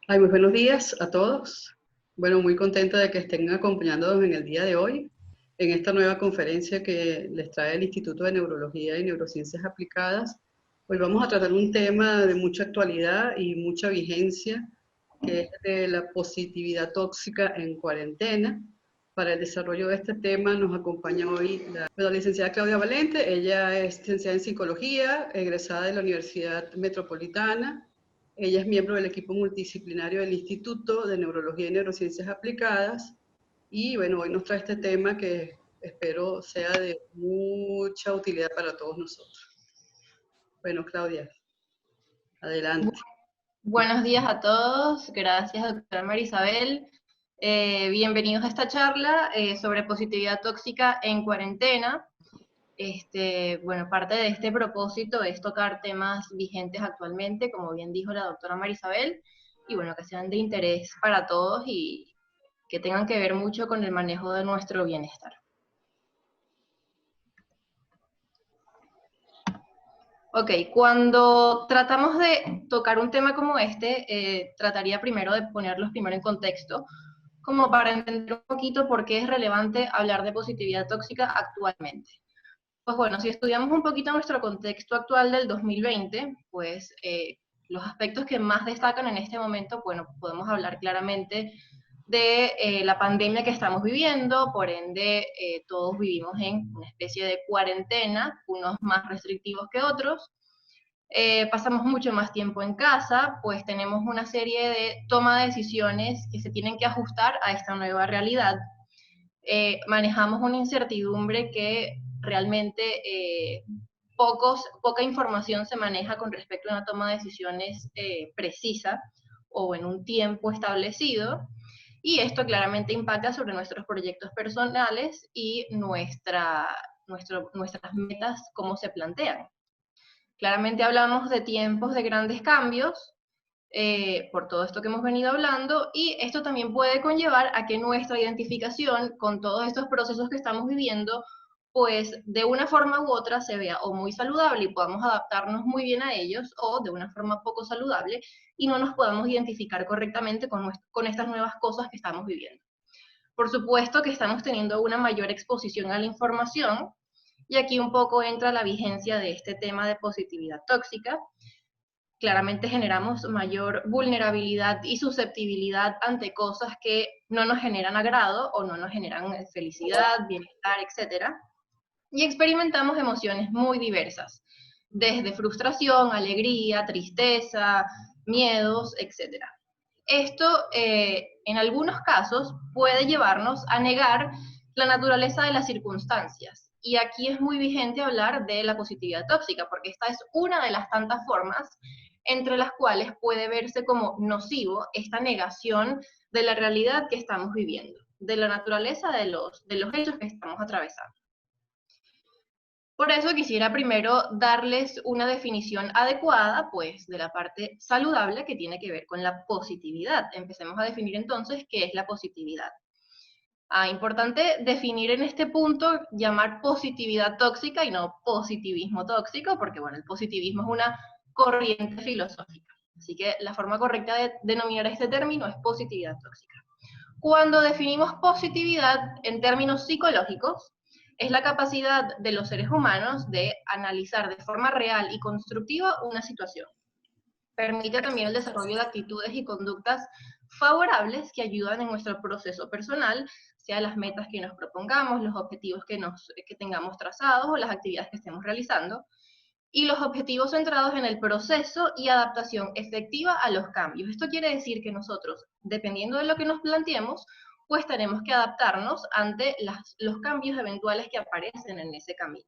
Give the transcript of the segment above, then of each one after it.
Ay, muy buenos días a todos. Bueno, muy contenta de que estén acompañándonos en el día de hoy, en esta nueva conferencia que les trae el Instituto de Neurología y Neurociencias Aplicadas. Hoy vamos a tratar un tema de mucha actualidad y mucha vigencia, que es de la positividad tóxica en cuarentena. Para el desarrollo de este tema nos acompaña hoy la licenciada Claudia Valente. Ella es licenciada en Psicología, egresada de la Universidad Metropolitana. Ella es miembro del equipo multidisciplinario del Instituto de Neurología y Neurociencias Aplicadas. Y bueno, hoy nos trae este tema que espero sea de mucha utilidad para todos nosotros. Bueno, Claudia, Bu- adelante. Buenos días a todos, gracias doctora Marisabel. Bienvenidos a esta charla sobre positividad tóxica en cuarentena. Bueno, parte de este propósito es tocar temas vigentes actualmente, como bien dijo la doctora Marisabel, y bueno, que sean de interés para todos y que tengan que ver mucho con el manejo de nuestro bienestar. Ok, cuando tratamos de tocar un tema como trataría primero de ponerlos primero en contexto, como para entender un poquito por qué es relevante hablar de positividad tóxica actualmente. Pues bueno, si estudiamos un poquito nuestro contexto actual del 2020, pues los aspectos que más destacan en este momento, bueno, podemos hablar claramente de la pandemia que estamos viviendo, por ende todos vivimos en una especie de cuarentena, unos más restrictivos que otros. Pasamos mucho más tiempo en casa, pues tenemos una serie de toma de decisiones que se tienen que ajustar a esta nueva realidad. Manejamos una incertidumbre que realmente poca información se maneja con respecto a una toma de decisiones precisa o en un tiempo establecido, y esto claramente impacta sobre nuestros proyectos personales y nuestras metas, cómo se plantean. Claramente hablamos de tiempos de grandes cambios, por todo esto que hemos venido hablando, y esto también puede conllevar a que nuestra identificación con todos estos procesos que estamos viviendo, pues de una forma u otra se vea o muy saludable y podamos adaptarnos muy bien a ellos, o de una forma poco saludable y no nos podamos identificar correctamente con estas nuevas cosas que estamos viviendo. Por supuesto que estamos teniendo una mayor exposición a la información, y aquí un poco entra la vigencia de este tema de positividad tóxica. Claramente generamos mayor vulnerabilidad y susceptibilidad ante cosas que no nos generan agrado o no nos generan felicidad, bienestar, etc. Y experimentamos emociones muy diversas, desde frustración, alegría, tristeza, miedos, etc. Esto, en algunos casos, puede llevarnos a negar la naturaleza de las circunstancias. Y aquí es muy vigente hablar de la positividad tóxica, porque esta es una de las tantas formas entre las cuales puede verse como nocivo esta negación de la realidad que estamos viviendo, de la naturaleza de los hechos que estamos atravesando. Por eso quisiera primero darles una definición adecuada, pues, de la parte saludable que tiene que ver con la positividad. Empecemos a definir entonces qué es la positividad. Importante definir en este punto, llamar positividad tóxica y no positivismo tóxico, porque bueno, el positivismo es una corriente filosófica. Así que la forma correcta de denominar este término es positividad tóxica. Cuando definimos positividad en términos psicológicos, es la capacidad de los seres humanos de analizar de forma real y constructiva una situación. Permite también el desarrollo de actitudes y conductas favorables que ayudan en nuestro proceso personal, sea las metas que nos propongamos, los objetivos que tengamos trazados o las actividades que estemos realizando, y los objetivos centrados en el proceso y adaptación efectiva a los cambios. Esto quiere decir que nosotros, dependiendo de lo que nos planteemos, pues tenemos que adaptarnos ante los cambios eventuales que aparecen en ese camino.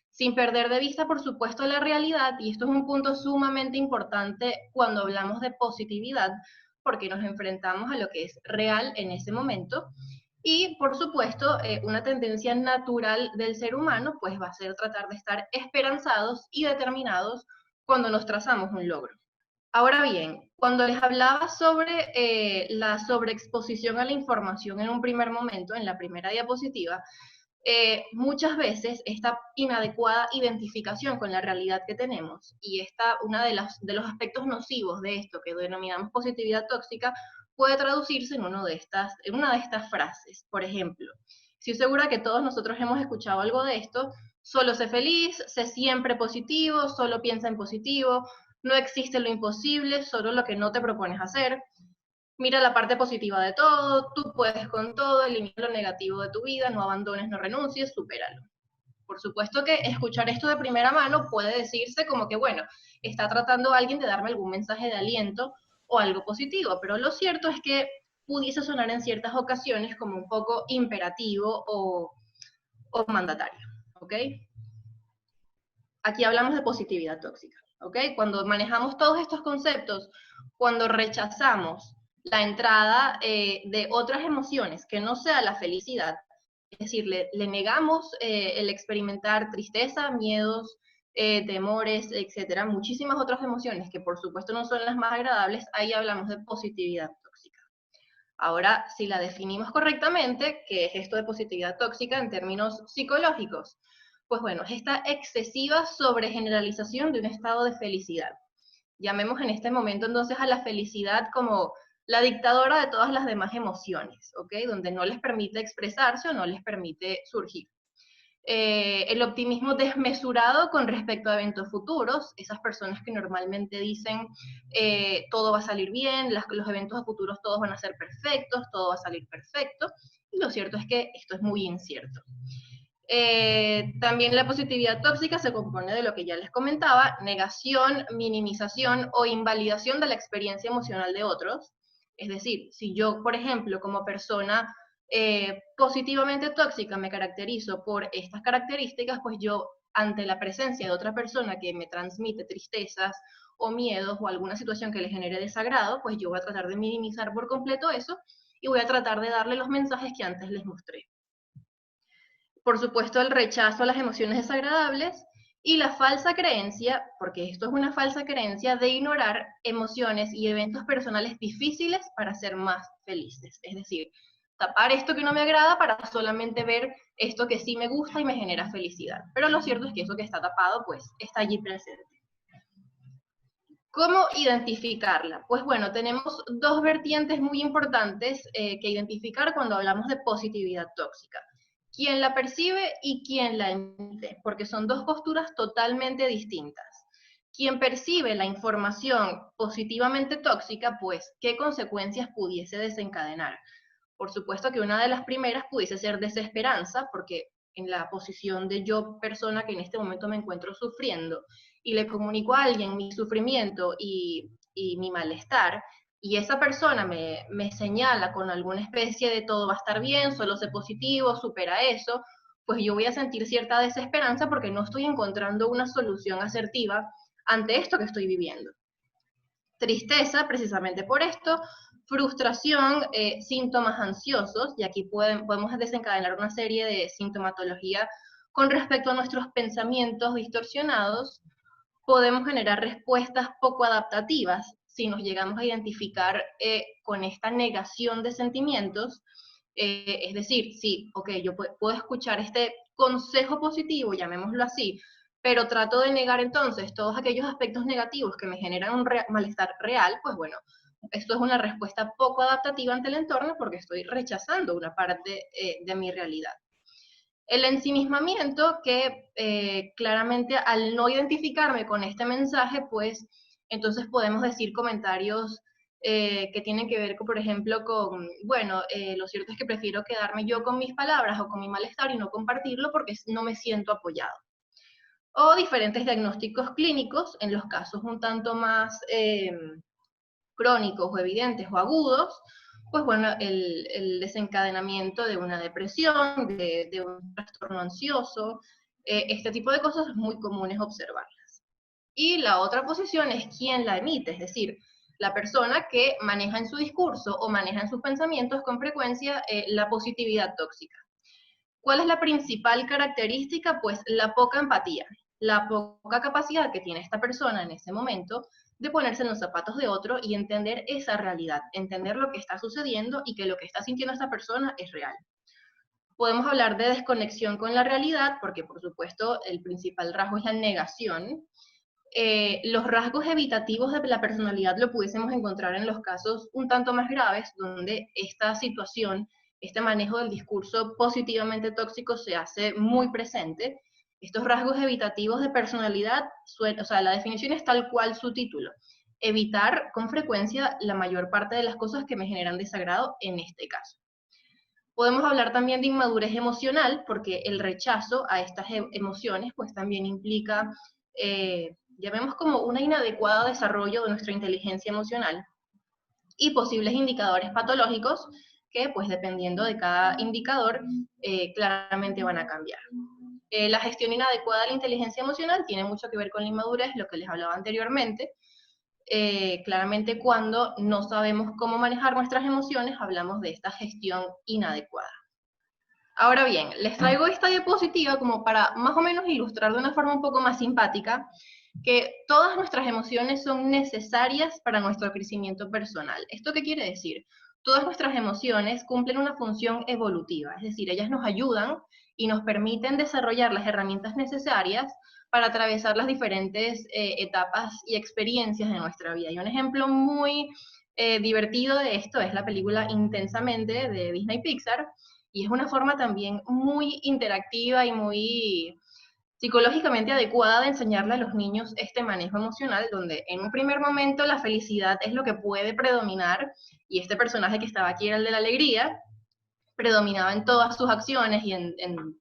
Sin perder de vista, por supuesto, la realidad, y esto es un punto sumamente importante cuando hablamos de positividad, porque nos enfrentamos a lo que es real en ese momento. Y, por supuesto, una tendencia natural del ser humano, pues va a ser tratar de estar esperanzados y determinados cuando nos trazamos un logro. Ahora bien, cuando les hablaba sobre la sobreexposición a la información en un primer momento, en la primera diapositiva, muchas veces esta inadecuada identificación con la realidad que tenemos y una de los aspectos nocivos de esto que denominamos positividad tóxica puede traducirse en una de estas frases. Por ejemplo, estoy segura que todos nosotros hemos escuchado algo de esto: solo sé feliz, sé siempre positivo, solo piensa en positivo, no existe lo imposible, solo lo que no te propones hacer. Mira la parte positiva de todo, tú puedes con todo, elimina lo negativo de tu vida, no abandones, no renuncies, supéralo. Por supuesto que escuchar esto de primera mano puede decirse como que, bueno, está tratando alguien de darme algún mensaje de aliento o algo positivo, pero lo cierto es que pudiese sonar en ciertas ocasiones como un poco imperativo o mandatario, ¿ok? Aquí hablamos de positividad tóxica, ¿ok? Cuando manejamos todos estos conceptos, cuando rechazamos la entrada de otras emociones que no sea la felicidad, es decir, le negamos el experimentar tristeza, miedos, temores, etcétera, muchísimas otras emociones que por supuesto no son las más agradables, ahí hablamos de positividad tóxica. Ahora, si la definimos correctamente, ¿qué es esto de positividad tóxica en términos psicológicos? Pues bueno, es esta excesiva sobregeneralización de un estado de felicidad. Llamemos en este momento entonces a la felicidad como la dictadora de todas las demás emociones, ¿ok? Donde no les permite expresarse o no les permite surgir. El optimismo desmesurado con respecto a eventos futuros, esas personas que normalmente dicen todo va a salir bien, los eventos futuros todos van a ser perfectos, todo va a salir perfecto, y lo cierto es que esto es muy incierto. También la positividad tóxica se compone de lo que ya les comentaba: negación, minimización o invalidación de la experiencia emocional de otros. Es decir, si yo, por ejemplo, como persona positivamente tóxica me caracterizo por estas características, pues yo, ante la presencia de otra persona que me transmite tristezas o miedos o alguna situación que le genere desagrado, pues yo voy a tratar de minimizar por completo eso y voy a tratar de darle los mensajes que antes les mostré. Por supuesto, el rechazo a las emociones desagradables y la falsa creencia, porque esto es una falsa creencia, de ignorar emociones y eventos personales difíciles para ser más felices. Es decir, tapar esto que no me agrada para solamente ver esto que sí me gusta y me genera felicidad. Pero lo cierto es que eso que está tapado, pues, está allí presente. ¿Cómo identificarla? Pues bueno, tenemos dos vertientes muy importantes que identificar cuando hablamos de positividad tóxica: quién la percibe y quién la emite, porque son dos posturas totalmente distintas. Quien percibe la información positivamente tóxica, pues, ¿qué consecuencias pudiese desencadenar? Por supuesto que una de las primeras pudiese ser desesperanza, porque en la posición de yo, persona que en este momento me encuentro sufriendo, y le comunico a alguien mi sufrimiento y mi malestar, y esa persona me señala con alguna especie de todo va a estar bien, solo sé positivo, supera eso, pues yo voy a sentir cierta desesperanza porque no estoy encontrando una solución asertiva ante esto que estoy viviendo. Tristeza, precisamente por esto; frustración, síntomas ansiosos, y aquí podemos desencadenar una serie de sintomatología con respecto a nuestros pensamientos distorsionados. Podemos generar respuestas poco adaptativas si nos llegamos a identificar con esta negación de sentimientos. Es decir, sí, ok, yo puedo escuchar este consejo positivo, llamémoslo así, pero trato de negar entonces todos aquellos aspectos negativos que me generan un malestar real. Pues bueno, esto es una respuesta poco adaptativa ante el entorno porque estoy rechazando una parte de mi realidad. El ensimismamiento, que claramente al no identificarme con este mensaje, pues entonces podemos decir comentarios que tienen que ver, por ejemplo, con, bueno, lo cierto es que prefiero quedarme yo con mis palabras o con mi malestar y no compartirlo porque no me siento apoyado. O diferentes diagnósticos clínicos, en los casos un tanto más crónicos o evidentes o agudos, pues bueno, el desencadenamiento de una depresión, de un trastorno ansioso, este tipo de cosas es muy comunes observarlas. Y la otra posición es quien la emite, es decir, la persona que maneja en su discurso o maneja en sus pensamientos con frecuencia la positividad tóxica. ¿Cuál es la principal característica? Pues la poca empatía, la poca capacidad que tiene esta persona en ese momento de ponerse en los zapatos de otro y entender esa realidad, entender lo que está sucediendo y que lo que está sintiendo esta persona es real. Podemos hablar de desconexión con la realidad, porque por supuesto el principal rasgo es la negación. Los rasgos evitativos de la personalidad lo pudiésemos encontrar en los casos un tanto más graves, donde esta situación, este manejo del discurso positivamente tóxico se hace muy presente. Estos rasgos evitativos de personalidad, o sea, la definición es tal cual su título: evitar con frecuencia la mayor parte de las cosas que me generan desagrado en este caso. Podemos hablar también de inmadurez emocional, porque el rechazo a estas emociones pues también implica, llamemos como un inadecuado desarrollo de nuestra inteligencia emocional, y posibles indicadores patológicos que pues dependiendo de cada indicador claramente van a cambiar. La gestión inadecuada de la inteligencia emocional tiene mucho que ver con la inmadurez, lo que les hablaba anteriormente. Claramente cuando no sabemos cómo manejar nuestras emociones, hablamos de esta gestión inadecuada. Ahora bien, les traigo esta diapositiva como para más o menos ilustrar de una forma un poco más simpática que todas nuestras emociones son necesarias para nuestro crecimiento personal. ¿Esto qué quiere decir? Todas nuestras emociones cumplen una función evolutiva, es decir, ellas nos ayudan y nos permiten desarrollar las herramientas necesarias para atravesar las diferentes etapas y experiencias de nuestra vida. Y un ejemplo muy divertido de esto es la película Intensamente de Disney Pixar, y es una forma también muy interactiva y muy psicológicamente adecuada de enseñarle a los niños este manejo emocional, donde en un primer momento la felicidad es lo que puede predominar, y este personaje que estaba aquí era el de la alegría, predominaba en todas sus acciones y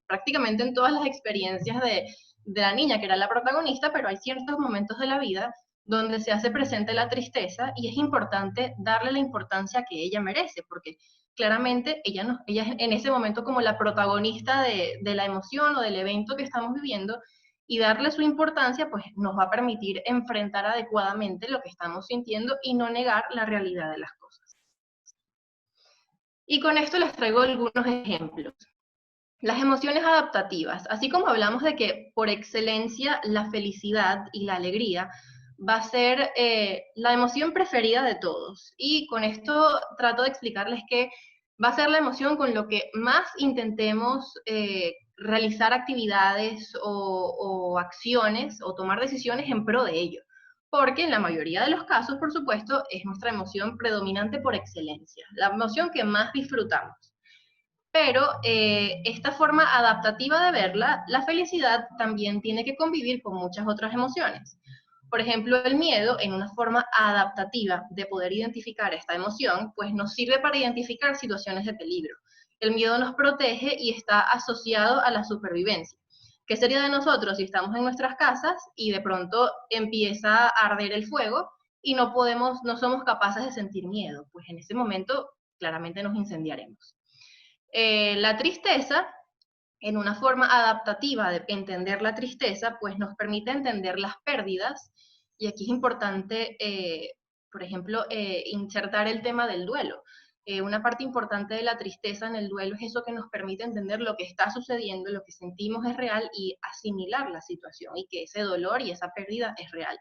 prácticamente en todas las experiencias de la niña, que era la protagonista, pero hay ciertos momentos de la vida donde se hace presente la tristeza y es importante darle la importancia que ella merece, porque claramente ella en ese momento como la protagonista de la emoción o del evento que estamos viviendo, y darle su importancia pues nos va a permitir enfrentar adecuadamente lo que estamos sintiendo y no negar la realidad de las cosas. Y con esto les traigo algunos ejemplos. Las emociones adaptativas, así como hablamos de que por excelencia la felicidad y la alegría va a ser la emoción preferida de todos. Y con esto trato de explicarles que va a ser la emoción con lo que más intentemos realizar actividades o acciones o tomar decisiones en pro de ello. Porque en la mayoría de los casos, por supuesto, es nuestra emoción predominante por excelencia, la emoción que más disfrutamos. Pero esta forma adaptativa de verla, la felicidad también tiene que convivir con muchas otras emociones. Por ejemplo, el miedo, en una forma adaptativa de poder identificar esta emoción, pues nos sirve para identificar situaciones de peligro. El miedo nos protege y está asociado a la supervivencia. ¿Qué sería de nosotros si estamos en nuestras casas y de pronto empieza a arder el fuego y no somos capaces de sentir miedo? Pues en ese momento claramente nos incendiaremos. La tristeza, en una forma adaptativa de entender la tristeza, pues nos permite entender las pérdidas, y aquí es importante, por ejemplo, insertar el tema del duelo. Una parte importante de la tristeza en el duelo es eso que nos permite entender lo que está sucediendo, lo que sentimos es real y asimilar la situación, y que ese dolor y esa pérdida es real.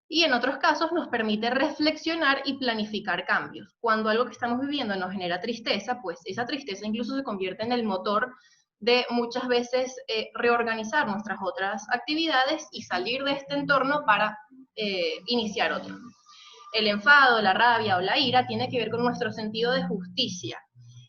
Y en otros casos nos permite reflexionar y planificar cambios. Cuando algo que estamos viviendo nos genera tristeza, pues esa tristeza incluso se convierte en el motor de muchas veces reorganizar nuestras otras actividades y salir de este entorno para iniciar otro. El enfado, la rabia o la ira tiene que ver con nuestro sentido de justicia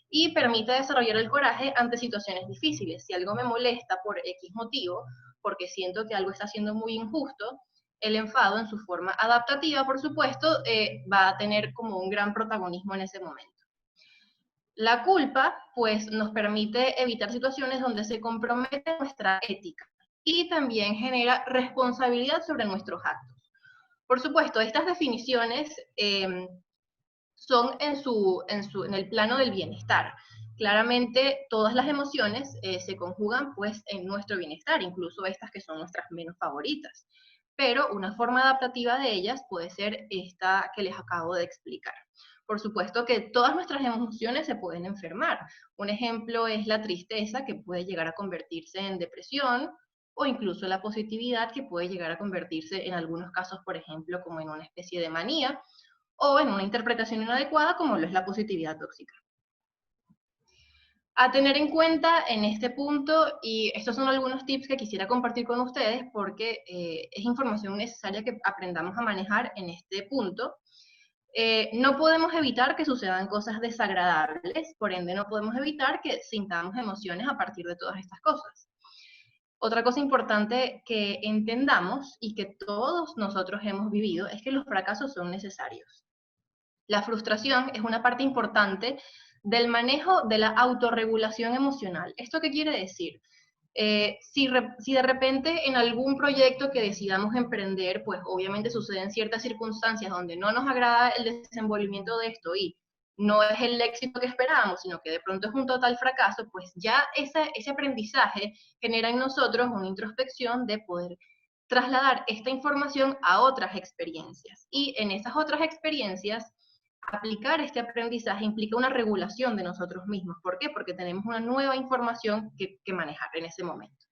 y permite desarrollar el coraje ante situaciones difíciles. Si algo me molesta por X motivo, porque siento que algo está siendo muy injusto, el enfado en su forma adaptativa, por supuesto, va a tener como un gran protagonismo en ese momento. La culpa, pues, nos permite evitar situaciones donde se compromete nuestra ética y también genera responsabilidad sobre nuestros actos. Por supuesto, estas definiciones son en el plano del bienestar. Claramente, todas las emociones se conjugan pues en nuestro bienestar, incluso estas que son nuestras menos favoritas. Pero una forma adaptativa de ellas puede ser esta que les acabo de explicar. Por supuesto que todas nuestras emociones se pueden enfermar. Un ejemplo es la tristeza, que puede llegar a convertirse en depresión, o incluso la positividad, que puede llegar a convertirse en algunos casos, por ejemplo, como en una especie de manía, o en una interpretación inadecuada como lo es la positividad tóxica. A tener en cuenta en este punto, y estos son algunos tips que quisiera compartir con ustedes porque es información necesaria que aprendamos a manejar en este punto. No podemos evitar que sucedan cosas desagradables, por ende no podemos evitar que sintamos emociones a partir de todas estas cosas. Otra cosa importante que entendamos y que todos nosotros hemos vivido es que los fracasos son necesarios. La frustración es una parte importante del manejo de la autorregulación emocional. ¿Esto qué quiere decir? Si de repente en algún proyecto que decidamos emprender, pues obviamente suceden ciertas circunstancias donde no nos agrada el desenvolvimiento de esto y no es el éxito que esperábamos, sino que de pronto es un total fracaso, pues ya ese aprendizaje genera en nosotros una introspección de poder trasladar esta información a otras experiencias. Y en esas otras experiencias, aplicar este aprendizaje implica una regulación de nosotros mismos. ¿Por qué? Porque tenemos una nueva información que manejar en ese momento.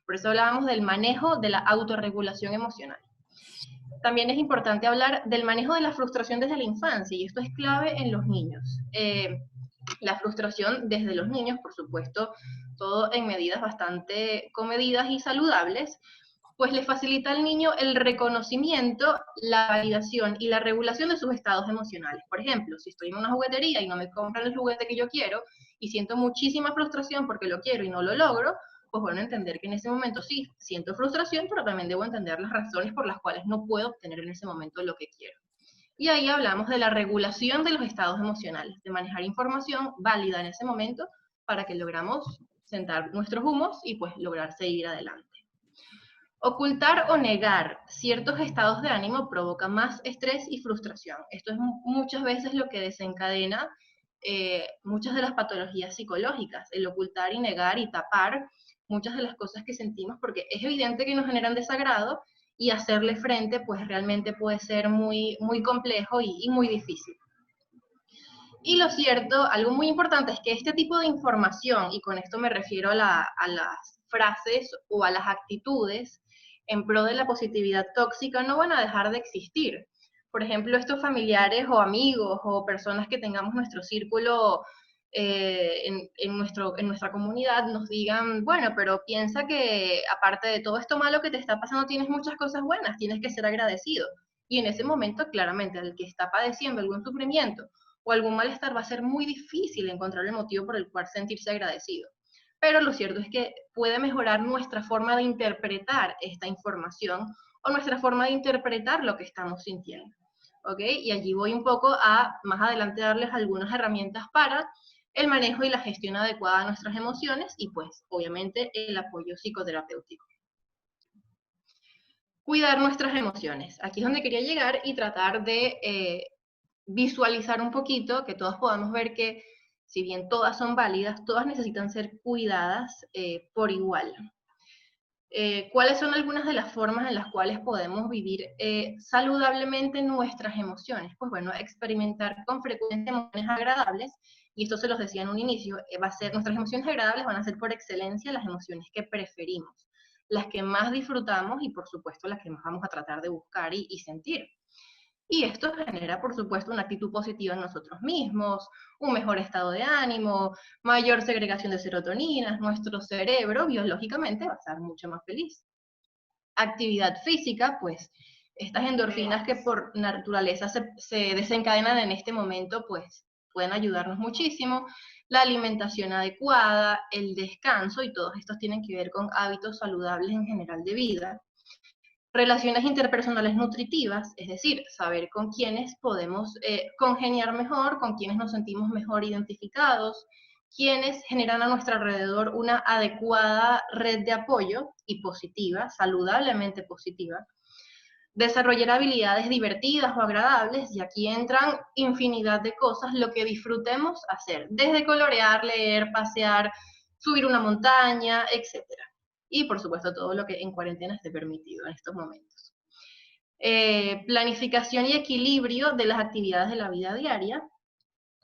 Por eso hablábamos del manejo de la autorregulación emocional. También es importante hablar del manejo de la frustración desde la infancia, y esto es clave en los niños. La frustración desde los niños, por supuesto, todo en medidas bastante comedidas y saludables, pues le facilita al niño el reconocimiento, la validación y la regulación de sus estados emocionales. Por ejemplo, si estoy en una juguetería y no me compran el juguete que yo quiero y siento muchísima frustración porque lo quiero y no lo logro, pues bueno, entender que en ese momento sí, siento frustración, pero también debo entender las razones por las cuales no puedo obtener en ese momento lo que quiero. Y ahí hablamos de la regulación de los estados emocionales, de manejar información válida en ese momento para que logramos sentar nuestros humos y pues lograr seguir adelante. Ocultar o negar ciertos estados de ánimo provoca más estrés y frustración. Esto es muchas veces lo que desencadena muchas de las patologías psicológicas, el ocultar y negar y tapar muchas de las cosas que sentimos, porque es evidente que nos generan desagrado y hacerle frente pues realmente puede ser muy, muy complejo y muy difícil. Y lo cierto, algo muy importante es que este tipo de información, y con esto me refiero a las frases o a las actitudes en pro de la positividad tóxica, no van a dejar de existir. Por ejemplo, estos familiares o amigos o personas que tengamos nuestro círculo en nuestra comunidad nos digan, bueno, pero piensa que aparte de todo esto malo que te está pasando, tienes muchas cosas buenas, tienes que ser agradecido. Y en ese momento, claramente, el que está padeciendo algún sufrimiento o algún malestar, va a ser muy difícil encontrar el motivo por el cual sentirse agradecido. Pero lo cierto es que puede mejorar nuestra forma de interpretar esta información o nuestra forma de interpretar lo que estamos sintiendo. ¿Ok? Y allí voy un poco a más adelante darles algunas herramientas para el manejo y la gestión adecuada de nuestras emociones y pues obviamente el apoyo psicoterapéutico. Cuidar nuestras emociones. Aquí es donde quería llegar y tratar de visualizar un poquito, que todos podamos ver que si bien todas son válidas, todas necesitan ser cuidadas por igual. ¿Cuáles son algunas de las formas en las cuales podemos vivir saludablemente nuestras emociones? Pues bueno, experimentar con frecuencia emociones agradables, y esto se los decía en un inicio, nuestras emociones agradables van a ser por excelencia las emociones que preferimos, las que más disfrutamos y por supuesto las que más vamos a tratar de buscar y sentir. Y esto genera, por supuesto, una actitud positiva en nosotros mismos, un mejor estado de ánimo, mayor segregación de serotoninas, nuestro cerebro biológicamente va a estar mucho más feliz. Actividad física, pues estas endorfinas que por naturaleza se desencadenan en este momento, pues pueden ayudarnos muchísimo. La alimentación adecuada, el descanso, y todos estos tienen que ver con hábitos saludables en general de vida. Relaciones interpersonales nutritivas, es decir, saber con quiénes podemos congeniar mejor, con quiénes nos sentimos mejor identificados, quiénes generan a nuestro alrededor una adecuada red de apoyo y positiva, saludablemente positiva. Desarrollar habilidades divertidas o agradables, y aquí entran infinidad de cosas, lo que disfrutemos hacer, desde colorear, leer, pasear, subir una montaña, etc. Y por supuesto todo lo que en cuarentena esté permitido en estos momentos. Planificación y equilibrio de las actividades de la vida diaria.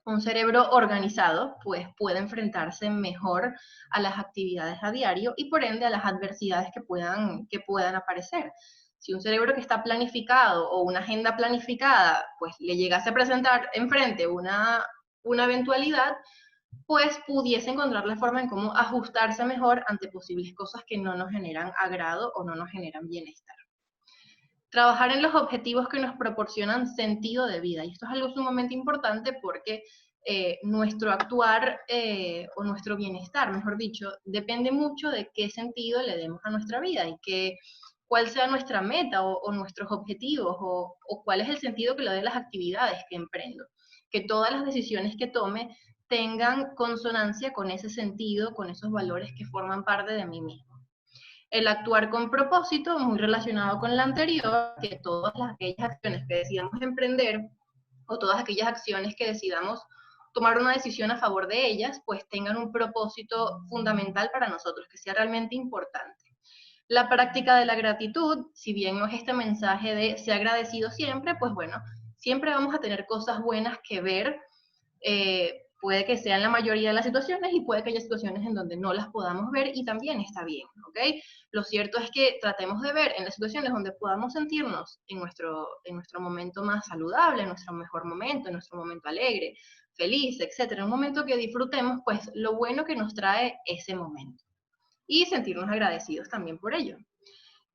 Un cerebro organizado pues puede enfrentarse mejor a las actividades a diario y por ende a las adversidades que puedan aparecer. Si un cerebro que está planificado o una agenda planificada pues le llegase a presentar enfrente una eventualidad, pues pudiese encontrar la forma en cómo ajustarse mejor ante posibles cosas que no nos generan agrado o no nos generan bienestar. Trabajar en los objetivos que nos proporcionan sentido de vida, y esto es algo sumamente importante porque nuestro actuar o nuestro bienestar, mejor dicho, depende mucho de qué sentido le demos a nuestra vida y cuál sea nuestra meta o nuestros objetivos o cuál es el sentido que le dé las actividades que emprendo. Que todas las decisiones que tome tengan consonancia con ese sentido, con esos valores que forman parte de mí mismo. El actuar con propósito, muy relacionado con la anterior, que todas aquellas acciones que decidamos emprender o todas aquellas acciones que decidamos tomar una decisión a favor de ellas, pues tengan un propósito fundamental para nosotros, que sea realmente importante. La práctica de la gratitud, si bien no es este mensaje de ser agradecido siempre, pues bueno, siempre vamos a tener cosas buenas que ver, puede que sean la mayoría de las situaciones y puede que haya situaciones en donde no las podamos ver y también está bien, ¿ok? Lo cierto es que tratemos de ver en las situaciones donde podamos sentirnos en nuestro momento más saludable, en nuestro mejor momento, en nuestro momento alegre, feliz, etcétera, un momento que disfrutemos, pues lo bueno que nos trae ese momento y sentirnos agradecidos también por ello.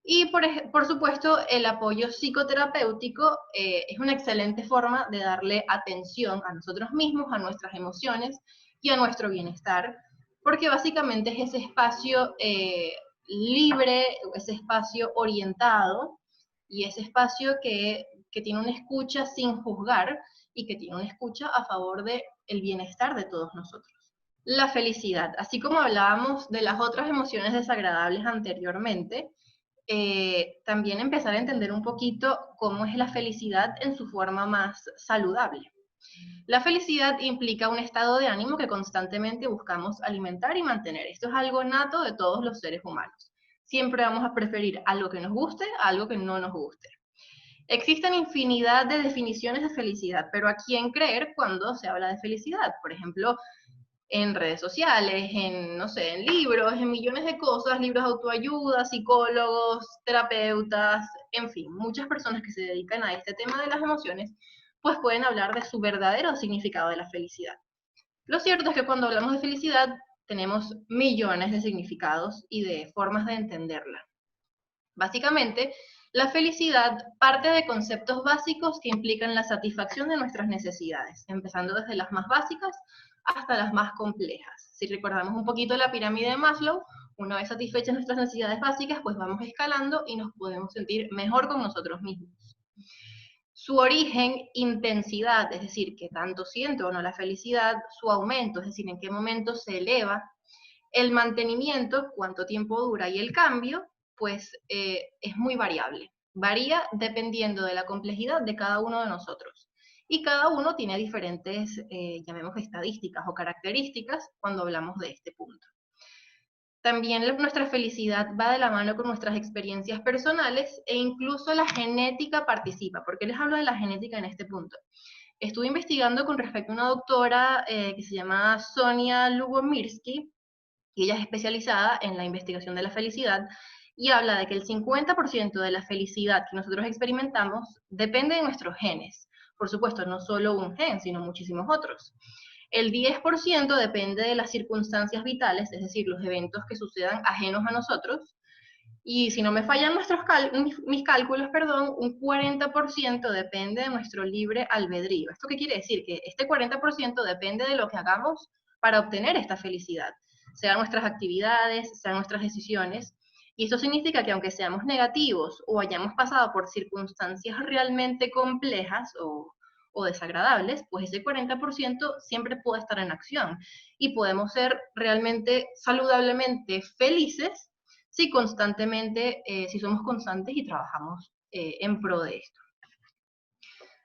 Y por supuesto, el apoyo psicoterapéutico es una excelente forma de darle atención a nosotros mismos, a nuestras emociones y a nuestro bienestar, porque básicamente es ese espacio libre, ese espacio orientado y ese espacio que tiene una escucha sin juzgar y que tiene una escucha a favor del bienestar de todos nosotros. La felicidad, así como hablábamos de las otras emociones desagradables anteriormente, también empezar a entender un poquito cómo es la felicidad en su forma más saludable. La felicidad implica un estado de ánimo que constantemente buscamos alimentar y mantener. Esto es algo nato de todos los seres humanos. Siempre vamos a preferir algo que nos guste a algo que no nos guste. Existen infinidad de definiciones de felicidad, pero ¿a quién creer cuando se habla de felicidad? Por ejemplo, en redes sociales, en, no sé, en libros, en millones de cosas, libros de autoayuda, psicólogos, terapeutas, en fin, muchas personas que se dedican a este tema de las emociones, pues pueden hablar de su verdadero significado de la felicidad. Lo cierto es que cuando hablamos de felicidad, tenemos millones de significados y de formas de entenderla. Básicamente, la felicidad parte de conceptos básicos que implican la satisfacción de nuestras necesidades, empezando desde las más básicas hasta las más complejas. Si recordamos un poquito la pirámide de Maslow, una vez satisfechas nuestras necesidades básicas, pues vamos escalando y nos podemos sentir mejor con nosotros mismos. Su origen, intensidad, es decir, qué tanto siento o no la felicidad, su aumento, es decir, en qué momento se eleva, el mantenimiento, cuánto tiempo dura, y el cambio, pues es muy variable. Varía dependiendo de la complejidad de cada uno de nosotros. Y cada uno tiene diferentes, llamemos estadísticas o características cuando hablamos de este punto. También nuestra felicidad va de la mano con nuestras experiencias personales e incluso la genética participa. ¿Por qué les hablo de la genética en este punto? Estuve investigando con respecto a una doctora que se llama Sonia Lubomirsky, y ella es especializada en la investigación de la felicidad, y habla de que el 50% de la felicidad que nosotros experimentamos depende de nuestros genes. Por supuesto, no solo un gen, sino muchísimos otros. El 10% depende de las circunstancias vitales, es decir, los eventos que sucedan ajenos a nosotros, y si no me fallan mis cálculos, perdón, un 40% depende de nuestro libre albedrío. ¿Esto qué quiere decir? Que este 40% depende de lo que hagamos para obtener esta felicidad, sean nuestras actividades, sean nuestras decisiones. Y esto significa que aunque seamos negativos o hayamos pasado por circunstancias realmente complejas o desagradables, pues ese 40% siempre puede estar en acción y podemos ser realmente saludablemente felices si constantemente, si somos constantes y trabajamos en pro de esto.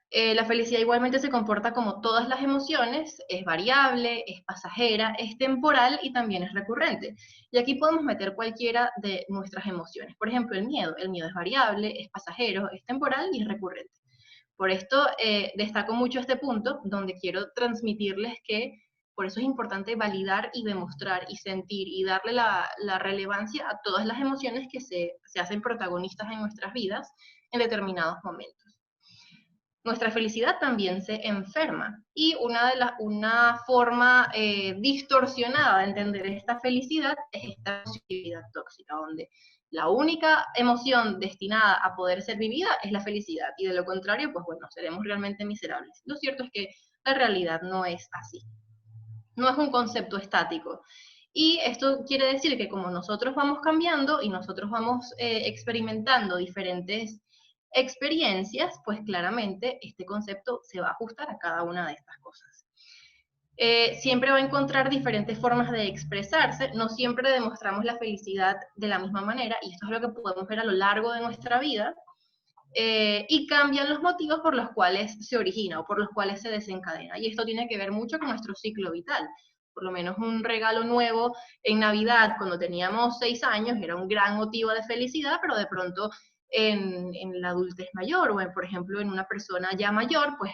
La felicidad igualmente se comporta como todas las emociones, es variable, es pasajera, es temporal y también es recurrente. Y aquí podemos meter cualquiera de nuestras emociones. Por ejemplo, el miedo es variable, es pasajero, es temporal y es recurrente. Por esto destaco mucho este punto donde quiero transmitirles que por eso es importante validar y demostrar y sentir y darle la relevancia a todas las emociones que se hacen protagonistas en nuestras vidas en determinados momentos. nuestra felicidad también se enferma. Y una forma distorsionada de entender esta felicidad es esta positividad tóxica, donde la única emoción destinada a poder ser vivida es la felicidad, y de lo contrario, pues bueno, seremos realmente miserables. Lo cierto es que la realidad no es así. No es un concepto estático. Y esto quiere decir que como nosotros vamos cambiando y nosotros vamos experimentando diferentes experiencias, pues claramente este concepto se va a ajustar a cada una de estas cosas. Siempre va a encontrar diferentes formas de expresarse, no siempre demostramos la felicidad de la misma manera, y esto es lo que podemos ver a lo largo de nuestra vida, y cambian los motivos por los cuales se origina o por los cuales se desencadena. Y esto tiene que ver mucho con nuestro ciclo vital. Por lo menos un regalo nuevo en Navidad, cuando teníamos 6 años, era un gran motivo de felicidad, pero de pronto en la adultez mayor, o por ejemplo en una persona ya mayor, pues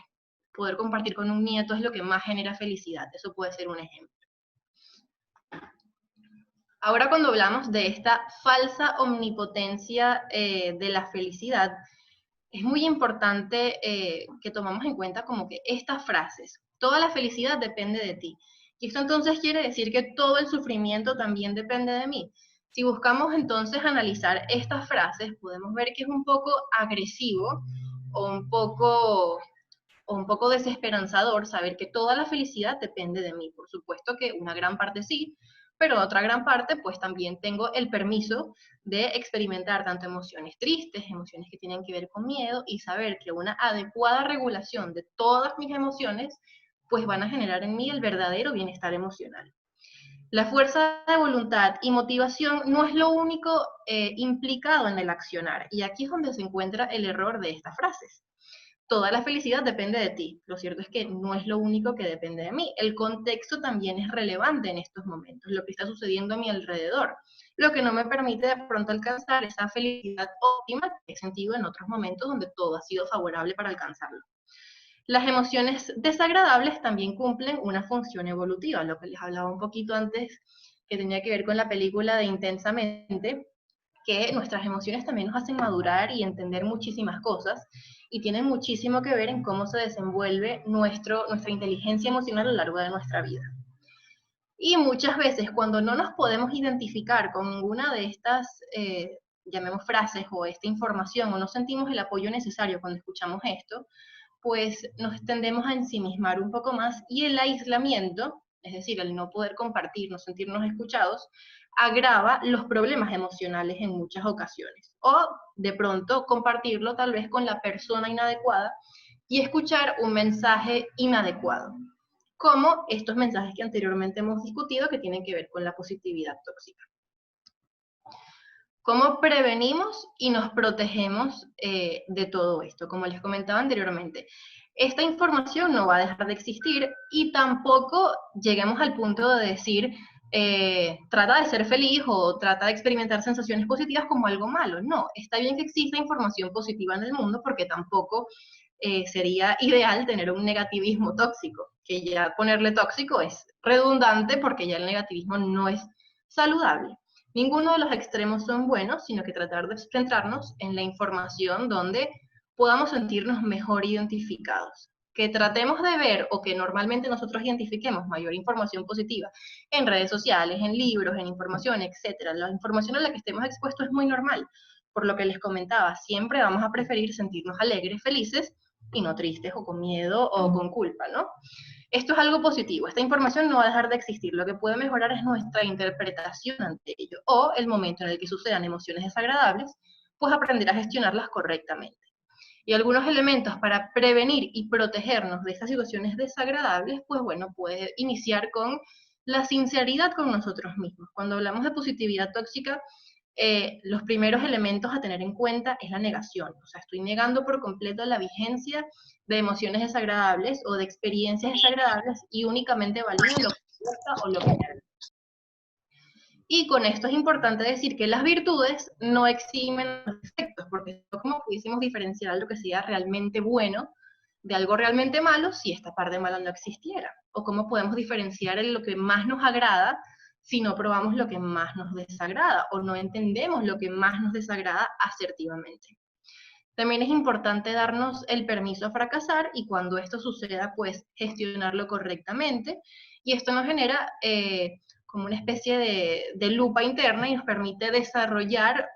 poder compartir con un nieto es lo que más genera felicidad. Eso puede ser un ejemplo. Ahora, cuando hablamos de esta falsa omnipotencia de la felicidad, es muy importante que tomamos en cuenta como que estas frases: toda la felicidad depende de ti. Y esto entonces quiere decir que todo el sufrimiento también depende de mí. Si buscamos entonces analizar estas frases, podemos ver que es un poco agresivo o un poco desesperanzador saber que toda la felicidad depende de mí. Por supuesto que una gran parte sí, pero otra gran parte pues también tengo el permiso de experimentar tanto emociones tristes, emociones que tienen que ver con miedo, y saber que una adecuada regulación de todas mis emociones pues van a generar en mí el verdadero bienestar emocional. La fuerza de voluntad y motivación no es lo único implicado en el accionar, y aquí es donde se encuentra el error de estas frases. Toda la felicidad depende de ti. Lo cierto es que no es lo único que depende de mí. El contexto también es relevante en estos momentos, lo que está sucediendo a mi alrededor, lo que no me permite de pronto alcanzar esa felicidad óptima que he sentido en otros momentos donde todo ha sido favorable para alcanzarlo. Las emociones desagradables también cumplen una función evolutiva, lo que les hablaba un poquito antes, que tenía que ver con la película de Intensamente, que nuestras emociones también nos hacen madurar y entender muchísimas cosas, y tienen muchísimo que ver en cómo se desenvuelve nuestra inteligencia emocional a lo largo de nuestra vida. Y muchas veces cuando no nos podemos identificar con ninguna de estas, llamemos frases o esta información, o no sentimos el apoyo necesario cuando escuchamos esto, pues nos tendemos a ensimismar un poco más, y el aislamiento, es decir, el no poder compartir, no sentirnos escuchados, agrava los problemas emocionales en muchas ocasiones. O de pronto compartirlo tal vez con la persona inadecuada y escuchar un mensaje inadecuado, como estos mensajes que anteriormente hemos discutido que tienen que ver con la positividad tóxica. ¿Cómo prevenimos y nos protegemos de todo esto? Como les comentaba anteriormente, esta información no va a dejar de existir, y tampoco lleguemos al punto de decir trata de ser feliz o trata de experimentar sensaciones positivas como algo malo. No, está bien que exista información positiva en el mundo, porque tampoco sería ideal tener un negativismo tóxico, que ya ponerle tóxico es redundante porque ya el negativismo no es saludable. Ninguno de los extremos son buenos, sino que tratar de centrarnos en la información donde podamos sentirnos mejor identificados. Que tratemos de ver, o que normalmente nosotros identifiquemos mayor información positiva en redes sociales, en libros, en información, etc. La información a la que estemos expuestos es muy normal. Por lo que les comentaba, siempre vamos a preferir sentirnos alegres, felices, y no tristes o con miedo o con culpa, ¿no? Esto es algo positivo. Esta información no va a dejar de existir. Lo que puede mejorar es nuestra interpretación ante ello, o el momento en el que sucedan emociones desagradables, pues aprender a gestionarlas correctamente. Y algunos elementos para prevenir y protegernos de estas situaciones desagradables, pues bueno, puede iniciar con la sinceridad con nosotros mismos. Cuando hablamos de positividad tóxica, los primeros elementos a tener en cuenta es la negación. O sea, estoy negando por completo la vigencia de emociones desagradables o de experiencias desagradables, y únicamente valido lo que me gusta o lo que me agrada. Y con esto es importante decir que las virtudes no eximen los defectos, porque no como pudiésemos diferenciar lo que sea realmente bueno de algo realmente malo si esta parte mala no existiera. O cómo podemos diferenciar lo que más nos agrada si no probamos lo que más nos desagrada, o no entendemos lo que más nos desagrada asertivamente. También es importante darnos el permiso a fracasar y cuando esto suceda, pues gestionarlo correctamente. Y esto nos genera como una especie de lupa interna y nos permite desarrollar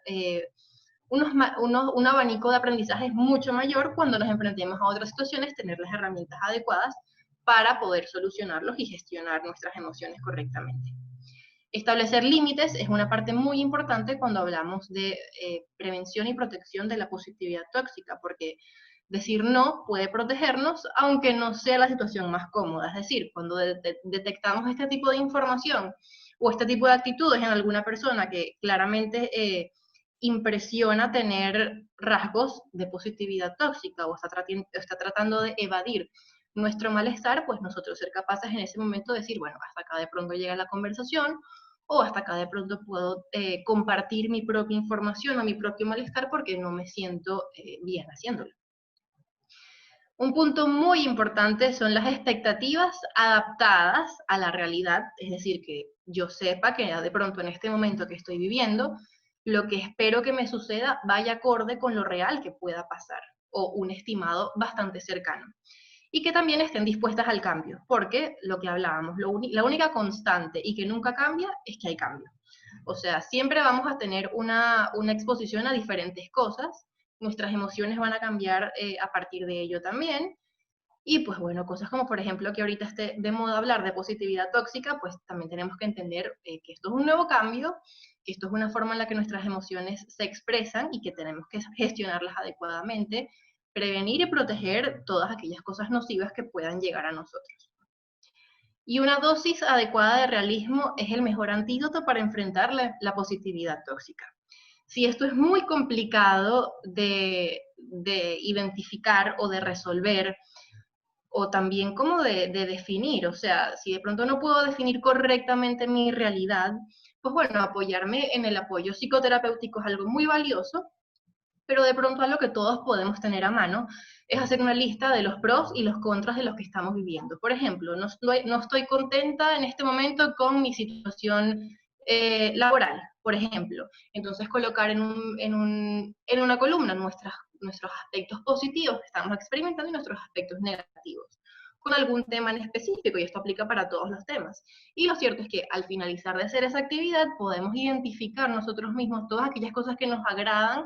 un abanico de aprendizaje mucho mayor cuando nos enfrentemos a otras situaciones, tener las herramientas adecuadas para poder solucionarlos y gestionar nuestras emociones correctamente. Establecer límites es una parte muy importante cuando hablamos de prevención y protección de la positividad tóxica, porque decir no puede protegernos, aunque no sea la situación más cómoda. Es decir, cuando detectamos este tipo de información o este tipo de actitudes en alguna persona que claramente impresiona tener rasgos de positividad tóxica o está tratando de evadir nuestro malestar, pues nosotros ser capaces en ese momento de decir, bueno, hasta acá de pronto llega la conversación, o hasta acá de pronto puedo compartir mi propia información o mi propio malestar porque no me siento bien haciéndolo. Un punto muy importante son las expectativas adaptadas a la realidad, es decir, que yo sepa que de pronto en este momento que estoy viviendo, lo que espero que me suceda vaya acorde con lo real que pueda pasar, o un estimado bastante cercano. Y que también estén dispuestas al cambio, porque lo que hablábamos, la única constante y que nunca cambia es que hay cambio. O sea, siempre vamos a tener una exposición a diferentes cosas, nuestras emociones van a cambiar a partir de ello también, y pues bueno, cosas como por ejemplo que ahorita esté de moda hablar de positividad tóxica, pues también tenemos que entender que esto es un nuevo cambio, que esto es una forma en la que nuestras emociones se expresan y que tenemos que gestionarlas adecuadamente, prevenir y proteger todas aquellas cosas nocivas que puedan llegar a nosotros. Y una dosis adecuada de realismo es el mejor antídoto para enfrentar la positividad tóxica. Si esto es muy complicado de identificar o de resolver, o también como de definir, o sea, si de pronto no puedo definir correctamente mi realidad, pues bueno, apoyarme en el apoyo psicoterapéutico es algo muy valioso, pero de pronto algo que todos podemos tener a mano es hacer una lista de los pros y los contras de los que estamos viviendo. Por ejemplo, no estoy contenta en este momento con mi situación laboral, por ejemplo. Entonces colocar en una columna nuestros aspectos positivos que estamos experimentando y nuestros aspectos negativos, con algún tema en específico, y esto aplica para todos los temas. Y lo cierto es que al finalizar de hacer esa actividad podemos identificar nosotros mismos todas aquellas cosas que nos agradan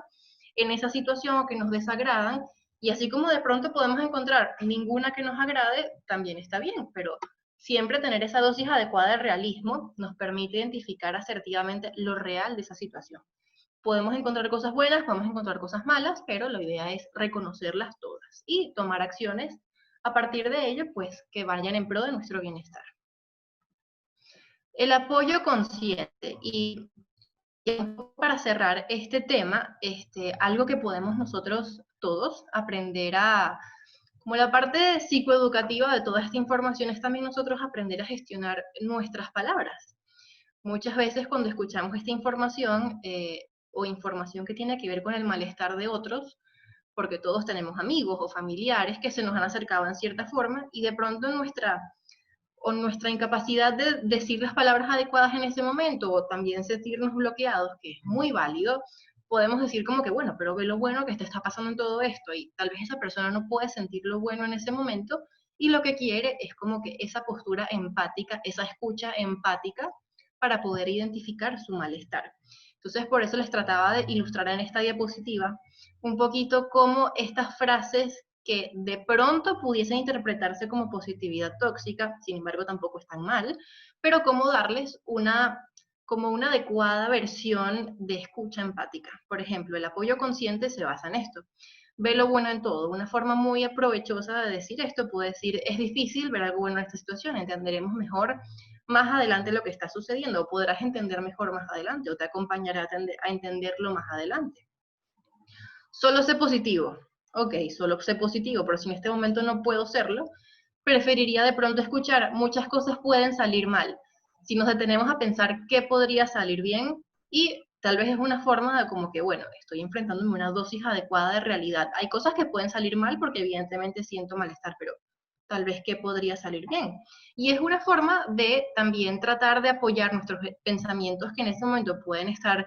en esa situación o que nos desagradan, y así como de pronto podemos encontrar ninguna que nos agrade, también está bien, pero siempre tener esa dosis adecuada de realismo nos permite identificar asertivamente lo real de esa situación. Podemos encontrar cosas buenas, podemos encontrar cosas malas, pero la idea es reconocerlas todas y tomar acciones a partir de ello, pues que vayan en pro de nuestro bienestar. El apoyo consciente, y para cerrar este tema, algo que podemos nosotros todos aprender como la parte psicoeducativa de toda esta información es también nosotros aprender a gestionar nuestras palabras. Muchas veces cuando escuchamos esta información o información que tiene que ver con el malestar de otros, porque todos tenemos amigos o familiares que se nos han acercado en cierta forma y de pronto nuestra incapacidad de decir las palabras adecuadas en ese momento, o también sentirnos bloqueados, que es muy válido, podemos decir como que, bueno, pero ve lo bueno que te está pasando en todo esto, y tal vez esa persona no puede sentir lo bueno en ese momento, y lo que quiere es como que esa postura empática, esa escucha empática, para poder identificar su malestar. Entonces, por eso les trataba de ilustrar en esta diapositiva un poquito cómo estas frases que de pronto pudiesen interpretarse como positividad tóxica, sin embargo tampoco están mal, pero cómo darles como una adecuada versión de escucha empática. Por ejemplo, el apoyo consciente se basa en esto. Ve lo bueno en todo. Una forma muy aprovechosa de decir esto puede decir, es difícil ver algo bueno en esta situación, entenderemos mejor más adelante lo que está sucediendo, o podrás entender mejor más adelante, o te acompañará a entenderlo más adelante. Solo sé positivo. Ok, solo sé positivo, pero si en este momento no puedo serlo, preferiría de pronto escuchar, muchas cosas pueden salir mal. Si nos detenemos a pensar qué podría salir bien, y tal vez es una forma de como que, bueno, estoy enfrentándome a una dosis adecuada de realidad. Hay cosas que pueden salir mal porque evidentemente siento malestar, pero tal vez qué podría salir bien. Y es una forma de también tratar de apoyar nuestros pensamientos que en ese momento pueden estar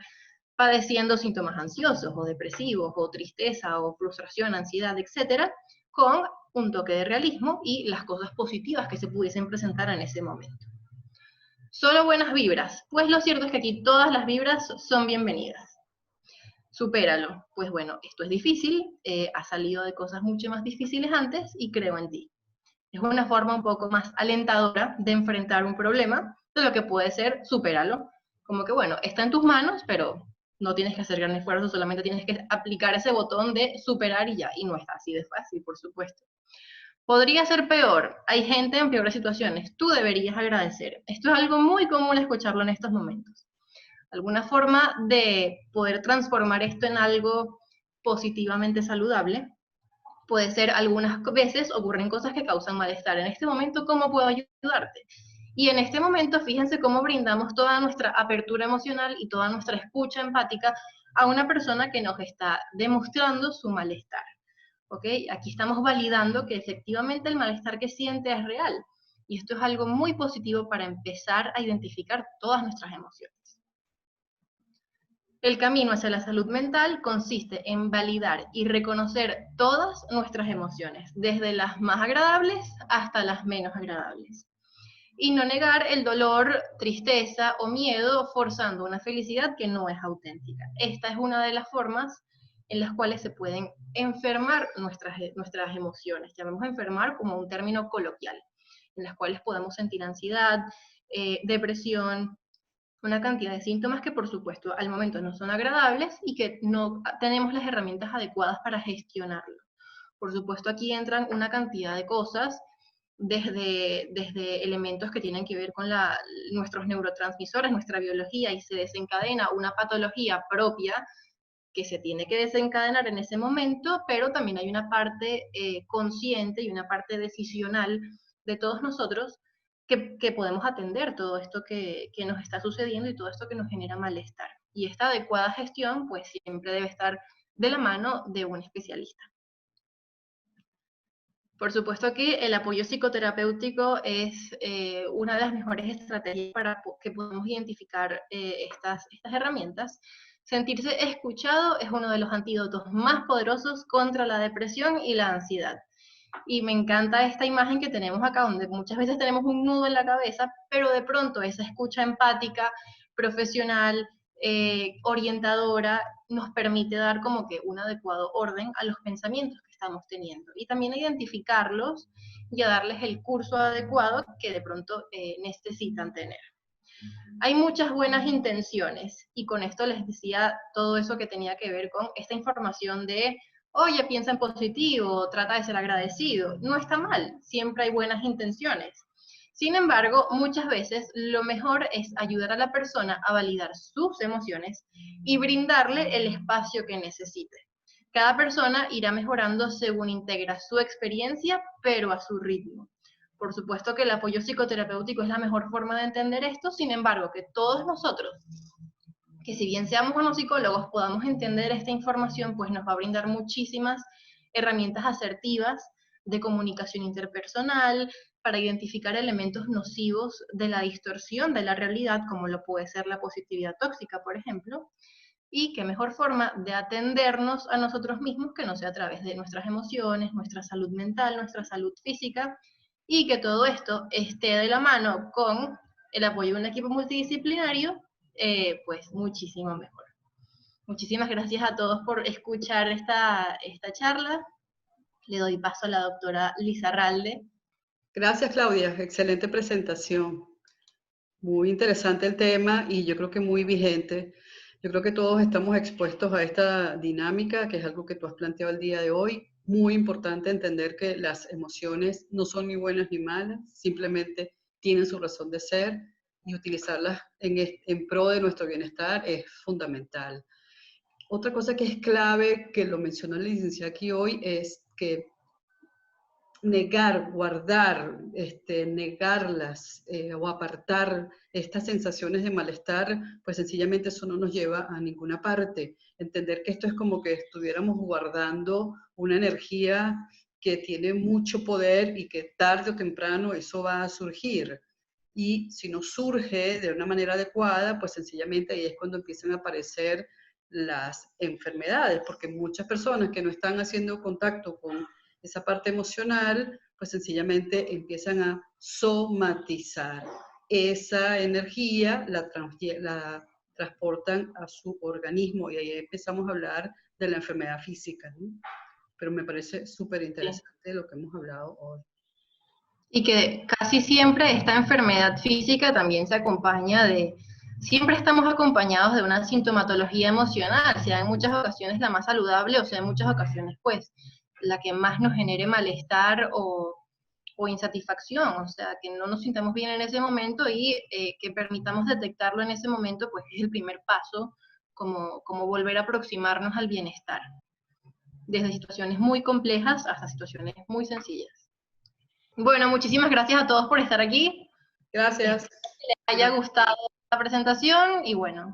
padeciendo síntomas ansiosos o depresivos o tristeza o frustración, ansiedad, etcétera, con un toque de realismo y las cosas positivas que se pudiesen presentar en ese momento. Solo buenas vibras. Pues lo cierto es que aquí todas las vibras son bienvenidas. Supéralo. Pues bueno, esto es difícil, has salido de cosas mucho más difíciles antes y creo en ti. Es una forma un poco más alentadora de enfrentar un problema de lo que puede ser supéralo. Como que bueno, está en tus manos, pero no tienes que hacer gran esfuerzo, solamente tienes que aplicar ese botón de superar y ya. Y no está así de fácil, por supuesto. Podría ser peor. Hay gente en peores situaciones. Tú deberías agradecer. Esto es algo muy común escucharlo en estos momentos. Alguna forma de poder transformar esto en algo positivamente saludable puede ser, algunas veces ocurren cosas que causan malestar. En este momento, ¿cómo puedo ayudarte? Y en este momento, fíjense cómo brindamos toda nuestra apertura emocional y toda nuestra escucha empática a una persona que nos está demostrando su malestar. ¿Ok? Aquí estamos validando que efectivamente el malestar que siente es real. Y esto es algo muy positivo para empezar a identificar todas nuestras emociones. El camino hacia la salud mental consiste en validar y reconocer todas nuestras emociones, desde las más agradables hasta las menos agradables. Y no negar el dolor, tristeza o miedo forzando una felicidad que no es auténtica. Esta es una de las formas en las cuales se pueden enfermar nuestras emociones. Llamemos enfermar como un término coloquial, en las cuales podemos sentir ansiedad, depresión, una cantidad de síntomas que por supuesto al momento no son agradables y que no tenemos las herramientas adecuadas para gestionarlo. Por supuesto aquí entran una cantidad de cosas, desde elementos que tienen que ver con nuestros neurotransmisores, nuestra biología, y se desencadena una patología propia que se tiene que desencadenar en ese momento, pero también hay una parte consciente y una parte decisional de todos nosotros que podemos atender todo esto que nos está sucediendo y todo esto que nos genera malestar. Y esta adecuada gestión pues siempre debe estar de la mano de un especialista. Por supuesto que el apoyo psicoterapéutico es una de las mejores estrategias para que podamos identificar estas herramientas. Sentirse escuchado es uno de los antídotos más poderosos contra la depresión y la ansiedad. Y me encanta esta imagen que tenemos acá, donde muchas veces tenemos un nudo en la cabeza, pero de pronto esa escucha empática, profesional, orientadora, nos permite dar como que un adecuado orden a los pensamientos que estamos teniendo. Y también a identificarlos y a darles el curso adecuado que de pronto necesitan tener. Hay muchas buenas intenciones, y con esto les decía todo eso que tenía que ver con esta información de oye, piensa en positivo, trata de ser agradecido. No está mal, siempre hay buenas intenciones. Sin embargo, muchas veces lo mejor es ayudar a la persona a validar sus emociones y brindarle el espacio que necesite. Cada persona irá mejorando según integra su experiencia, pero a su ritmo. Por supuesto que el apoyo psicoterapéutico es la mejor forma de entender esto, sin embargo, que todos nosotros, que si bien seamos unos psicólogos, podamos entender esta información, pues nos va a brindar muchísimas herramientas asertivas de comunicación interpersonal para identificar elementos nocivos de la distorsión de la realidad, como lo puede ser la positividad tóxica, por ejemplo, y qué mejor forma de atendernos a nosotros mismos que no sea a través de nuestras emociones, nuestra salud mental, nuestra salud física, y que todo esto esté de la mano con el apoyo de un equipo multidisciplinario, pues muchísimo mejor. Muchísimas gracias a todos por escuchar esta charla. Le doy paso a la doctora Lizarralde. Gracias, Claudia. Excelente presentación. Muy interesante el tema y yo creo que muy vigente. Yo creo que todos estamos expuestos a esta dinámica, que es algo que tú has planteado el día de hoy. Muy importante entender que las emociones no son ni buenas ni malas, simplemente tienen su razón de ser y utilizarlas en pro de nuestro bienestar es fundamental. Otra cosa que es clave, que lo mencionó la licenciada aquí hoy, es que negar, guardar, negarlas o apartar estas sensaciones de malestar, pues sencillamente eso no nos lleva a ninguna parte. Entender que esto es como que estuviéramos guardando una energía que tiene mucho poder y que tarde o temprano eso va a surgir. Y si no surge de una manera adecuada, pues sencillamente ahí es cuando empiezan a aparecer las enfermedades, porque muchas personas que no están haciendo contacto con esa parte emocional, pues sencillamente empiezan a somatizar. Esa energía la transportan a su organismo y ahí empezamos a hablar de la enfermedad física, ¿no? Pero me parece súper interesante lo que hemos hablado hoy. Y que casi siempre esta enfermedad física también se acompaña siempre estamos acompañados de una sintomatología emocional, sea en muchas ocasiones la más saludable o sea en muchas ocasiones pues la que más nos genere malestar o insatisfacción, o sea, que no nos sintamos bien en ese momento y que permitamos detectarlo en ese momento, pues es el primer paso como volver a aproximarnos al bienestar, desde situaciones muy complejas hasta situaciones muy sencillas. Bueno, muchísimas gracias a todos por estar aquí. Gracias. Espero que les haya gustado la presentación y bueno,